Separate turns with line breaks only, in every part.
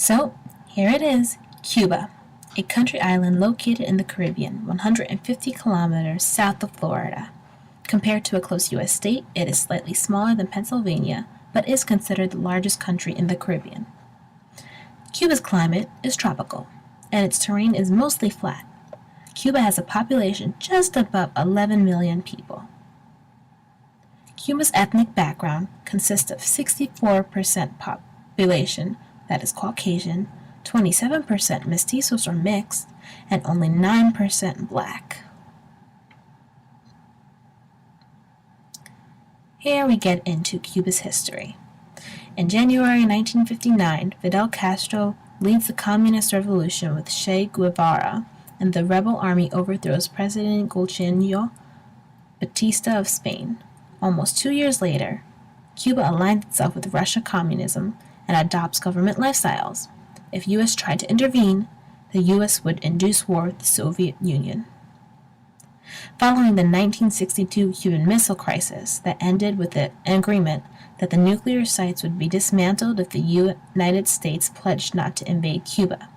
So, here it is, Cuba, a country island located in the Caribbean, 150 kilometers south of Florida. Compared to a close U.S. state, it is slightly smaller than Pennsylvania, but is considered the largest country in the Caribbean. Cuba's climate is tropical, and its terrain is mostly flat. Cuba has a population just above 11 million people. Cuba's ethnic background consists of 64% population that is Caucasian, 27% mestizos or mixed, and only 9% black. Here we get into Cuba's history. In January 1959, Fidel Castro leads the communist revolution with Che Guevara, and the rebel army overthrows President Fulgencio Batista of Spain. Almost 2 years later, Cuba aligns itself with Russia communism and adopts government lifestyles. If U.S. tried to intervene, the U.S. would induce war with the Soviet Union. Following the 1962 Cuban Missile Crisis that ended with an agreement that the nuclear sites would be dismantled if the United States pledged not to invade Cuba,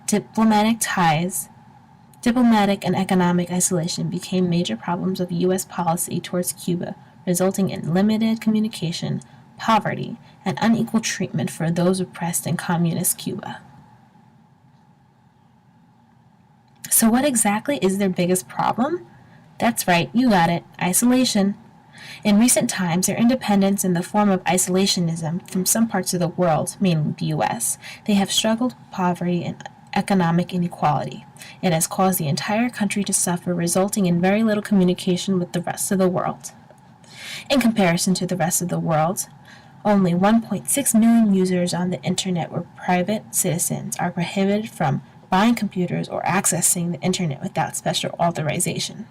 diplomatic and economic isolation became major problems of U.S. policy towards Cuba, resulting in limited communication, poverty, and unequal treatment for those oppressed in communist Cuba. So what exactly is their biggest problem? That's right, you got it, isolation. In recent times, their independence in the form of isolationism from some parts of the world, mainly the U.S., they have struggled with poverty and economic inequality. It has caused the entire country to suffer, resulting in very little communication with the rest of the world. In comparison to the rest of the world, only 1.6 million users on the internet where private citizens are prohibited from buying computers or accessing the internet without special authorization.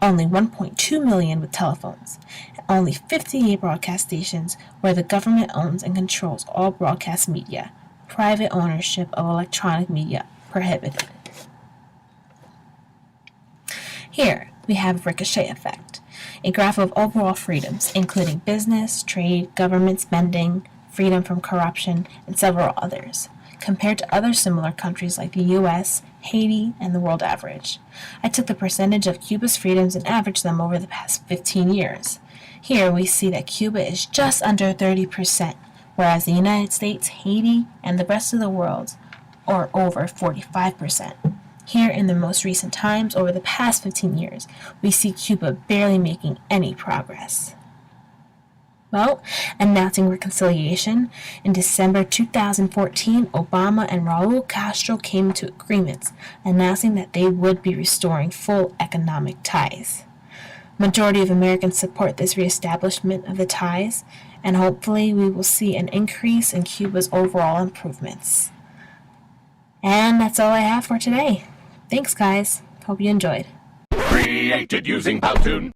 Only 1.2 million with telephones, and only 58 broadcast stations where the government owns and controls all broadcast media. Private ownership of electronic media prohibited. Here we have ricochet effect, a graph of overall freedoms, including business, trade, government spending, freedom from corruption, and several others, compared to other similar countries like the U.S., Haiti, and the world average. I took the percentage of Cuba's freedoms and averaged them over the past 15 years. Here we see that Cuba is just under 30%, whereas the United States, Haiti, and the rest of the world are over 45%. Here in the most recent times, over the past 15 years, we see Cuba barely making any progress. Well, announcing reconciliation, in December 2014, Obama and Raul Castro came to agreements, announcing that they would be restoring full economic ties. Majority of Americans support this reestablishment of the ties, and hopefully we will see an increase in Cuba's overall improvements. And that's all I have for today. Thanks, guys. Hope you enjoyed.
Created using Powtoon.